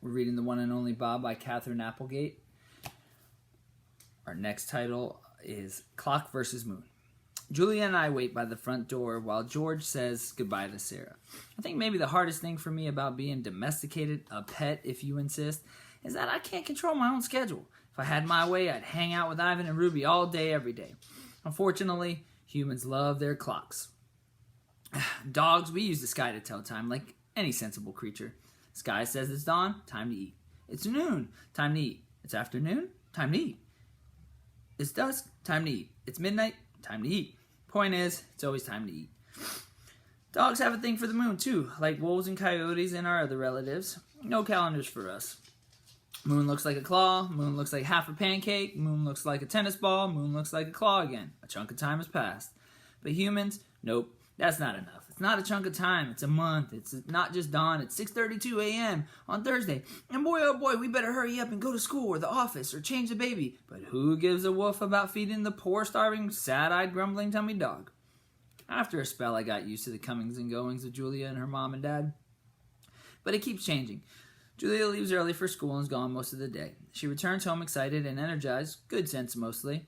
We're reading The One and Only Bob by Katherine Applegate. Our next title is Clock vs. Moon. Julia and I wait by the front door while George says goodbye to Sarah. I think maybe the hardest thing for me about being domesticated, a pet if you insist, is that I can't control my own schedule. If I had my way, I'd hang out with Ivan and Ruby all day, every day. Unfortunately, humans love their clocks. Dogs, we use the sky to tell time like any sensible creature. Sky says it's dawn, time to eat. It's noon, time to eat. It's afternoon, time to eat. It's dusk, time to eat. It's midnight, time to eat. Point is, it's always time to eat. Dogs have a thing for the moon too, like wolves and coyotes and our other relatives. No calendars for us. Moon looks like a claw, moon looks like half a pancake, moon looks like a tennis ball, moon looks like a claw again. A chunk of time has passed. But humans, nope, that's not enough. It's not a chunk of time, it's a month. It's not just dawn, it's 6:32 a.m. on Thursday. And boy, oh boy, we better hurry up and go to school or the office or change the baby. But who gives a woof about feeding the poor, starving, sad-eyed, grumbling tummy dog? After a spell, I got used to the comings and goings of Julia and her mom and dad. But it keeps changing. Julia leaves early for school and is gone most of the day. She returns home excited and energized, good sense mostly.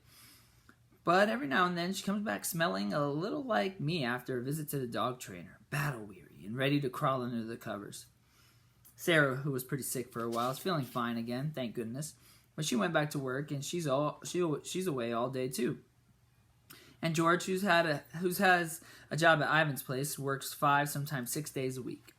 But every now and then she comes back smelling a little like me after a visit to the dog trainer, battle-weary and ready to crawl under the covers. Sarah, who was pretty sick for a while, is feeling fine again, thank goodness. But she went back to work and she's away all day too. And George, who has a job at Ivan's place, works 5, sometimes 6 days a week.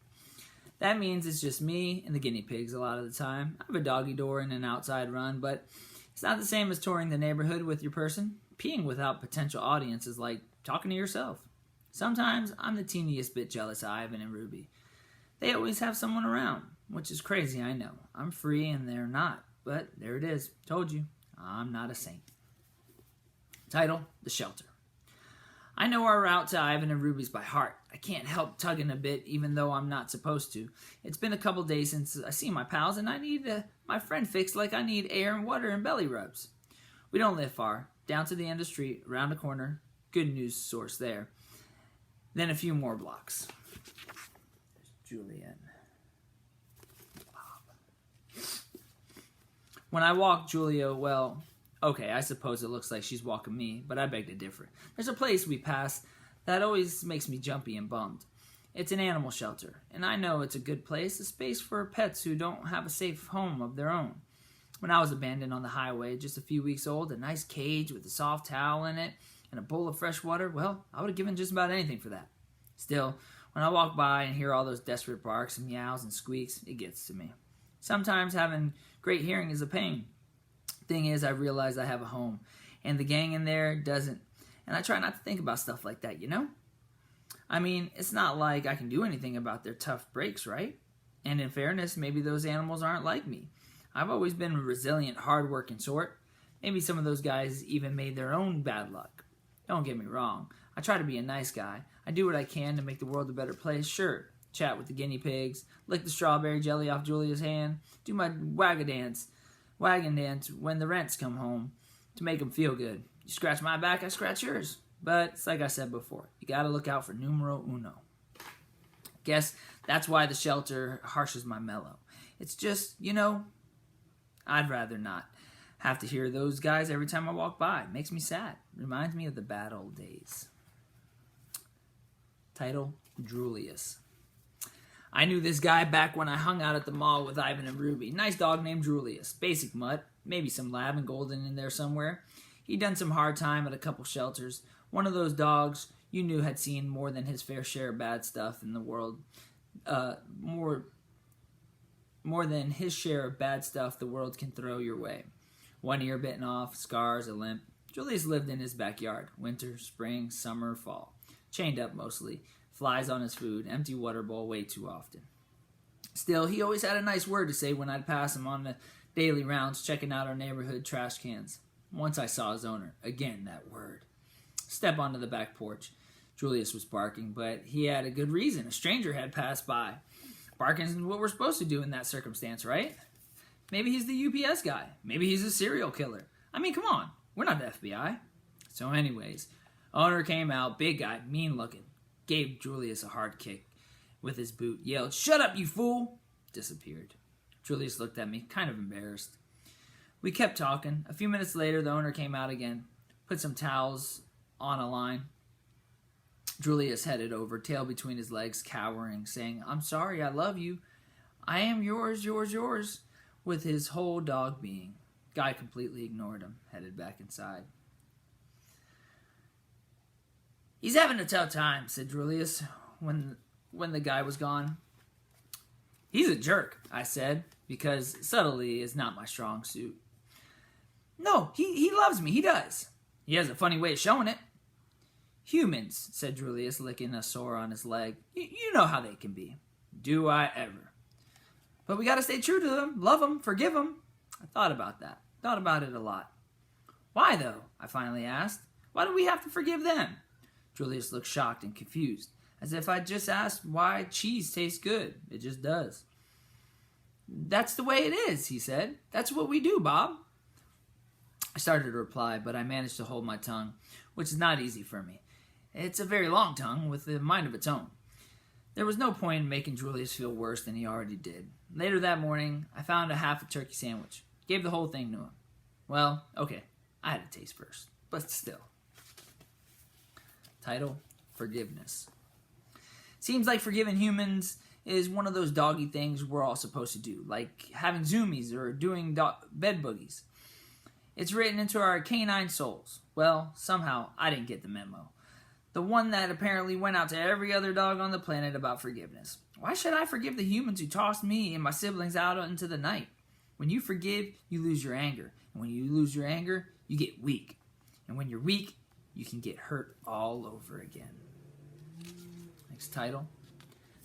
That means it's just me and the guinea pigs a lot of the time. I have a doggy door and an outside run, but it's not the same as touring the neighborhood with your person. Peeing without potential audience is like talking to yourself. Sometimes I'm the teeniest bit jealous of Ivan and Ruby. They always have someone around, which is crazy, I know. I'm free and they're not, but there it is. Told you, I'm not a saint. Title, The Shelter. I know our route to Ivan and Ruby's by heart. I can't help tugging a bit, even though I'm not supposed to. It's been a couple days since I see my pals, and I need my friend fixed like I need air and water and belly rubs. We don't live far. Down to the end of the street, around the corner. Good news source there. Then a few more blocks. There's Julian. Bob. When I walk Julia, well, okay, I suppose it looks like she's walking me, but I beg to differ. There's a place we pass that always makes me jumpy and bummed. It's an animal shelter, and I know it's a good place, a space for pets who don't have a safe home of their own. When I was abandoned on the highway, just a few weeks old, a nice cage with a soft towel in it and a bowl of fresh water, well, I would have given just about anything for that. Still, when I walk by and hear all those desperate barks and meows and squeaks, it gets to me. Sometimes having great hearing is a pain. Thing is, I realize I have a home, and the gang in there doesn't, and I try not to think about stuff like that, you know? I mean, it's not like I can do anything about their tough breaks, right? And in fairness, maybe those animals aren't like me. I've always been a resilient, hard-working sort. Maybe some of those guys even made their own bad luck. Don't get me wrong. I try to be a nice guy. I do what I can to make the world a better place, sure. Chat with the guinea pigs, lick the strawberry jelly off Julia's hand, do my wagon dance when the rents come home to make them feel good. You scratch my back, I scratch yours. But it's like I said before, you gotta look out for numero uno. Guess that's why the shelter harshes my mellow. It's just, I'd rather not have to hear those guys every time I walk by. It makes me sad. Reminds me of the bad old days. Title, Julius. I knew this guy back when I hung out at the mall with Ivan and Ruby. Nice dog named Julius. Basic mutt. Maybe some lab and golden in there somewhere. He'd done some hard time at a couple shelters. One of those dogs you knew had seen more than his fair share of bad stuff in the world. More than his share of bad stuff the world can throw your way. One ear bitten off, scars, a limp. Julius lived in his backyard. Winter, spring, summer, fall. Chained up mostly. Flies on his food. Empty water bowl way too often. Still, he always had a nice word to say when I'd pass him on the daily rounds checking out our neighborhood trash cans. Once I saw his owner. Again, that word. Step onto the back porch. Julius was barking, but he had a good reason. A stranger had passed by. Barking is what we're supposed to do in that circumstance, right? Maybe he's the UPS guy. Maybe he's a serial killer. I mean, come on. We're not the FBI. So anyways, owner came out, big guy, mean looking. Gave Julius a hard kick with his boot. Yelled, "Shut up, you fool!" Disappeared. Julius looked at me, kind of embarrassed. We kept talking. A few minutes later, the owner came out again, put some towels on a line. Julius headed over, tail between his legs, cowering, saying, "I'm sorry, I love you. I am yours, yours, yours," with his whole dog being. Guy completely ignored him, headed back inside. "He's having a tough time," said Julius when the guy was gone. "He's a jerk," I said, because subtlety is not my strong suit. "No, he loves me, he does. He has a funny way of showing it." "Humans," said Julius, licking a sore on his leg. You know how they can be." "Do I ever." "But we gotta stay true to them, love them, forgive them." I thought about that. Thought about it a lot. "Why, though?" I finally asked. "Why do we have to forgive them?" Julius looked shocked and confused, as if I'd just asked why cheese tastes good. It just does. "That's the way it is," he said. "That's what we do, Bob." I started to reply, but I managed to hold my tongue, which is not easy for me. It's a very long tongue with a mind of its own. There was no point in making Julius feel worse than he already did. Later that morning, I found a half a turkey sandwich. Gave the whole thing to him. Well, okay, I had a taste first, but still. Title, Forgiveness. Seems like forgiving humans is one of those doggy things we're all supposed to do, like having zoomies or doing bed boogies. It's written into our canine souls. Well, somehow I didn't get the memo. The one that apparently went out to every other dog on the planet about forgiveness. Why should I forgive the humans who tossed me and my siblings out into the night? When you forgive, you lose your anger. And when you lose your anger, you get weak. And when you're weak, you can get hurt all over again. Next title,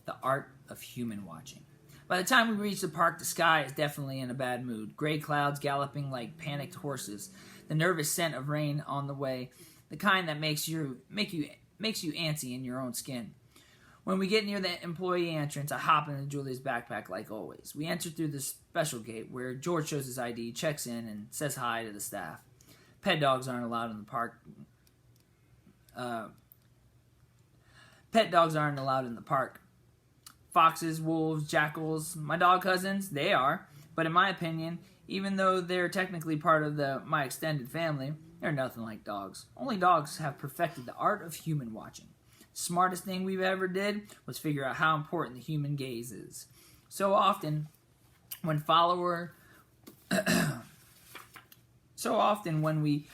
The Art of Human Watching. By the time we reach the park, the sky is definitely in a bad mood. Gray clouds galloping like panicked horses. The nervous scent of rain on the way. The kind that makes you antsy in your own skin. When we get near the employee entrance, I hop into Julia's backpack like always. We enter through the special gate where George shows his ID, checks in, and says hi to the staff. Pet dogs aren't allowed in the park. Foxes, wolves, jackals, my dog cousins, they are. But in my opinion, even though they're technically part of my extended family, they're nothing like dogs. Only dogs have perfected the art of human watching. Smartest thing we've ever did was figure out how important the human gaze is. So often when we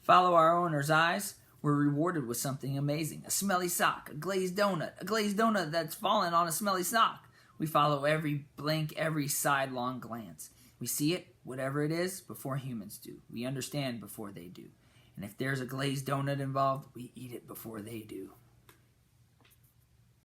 follow our owner's eyes, we're rewarded with something amazing. A smelly sock, a glazed donut that's fallen on a smelly sock. We follow every blink, every sidelong glance. We see it, whatever it is, before humans do. We understand before they do. And if there's a glazed donut involved, we eat it before they do.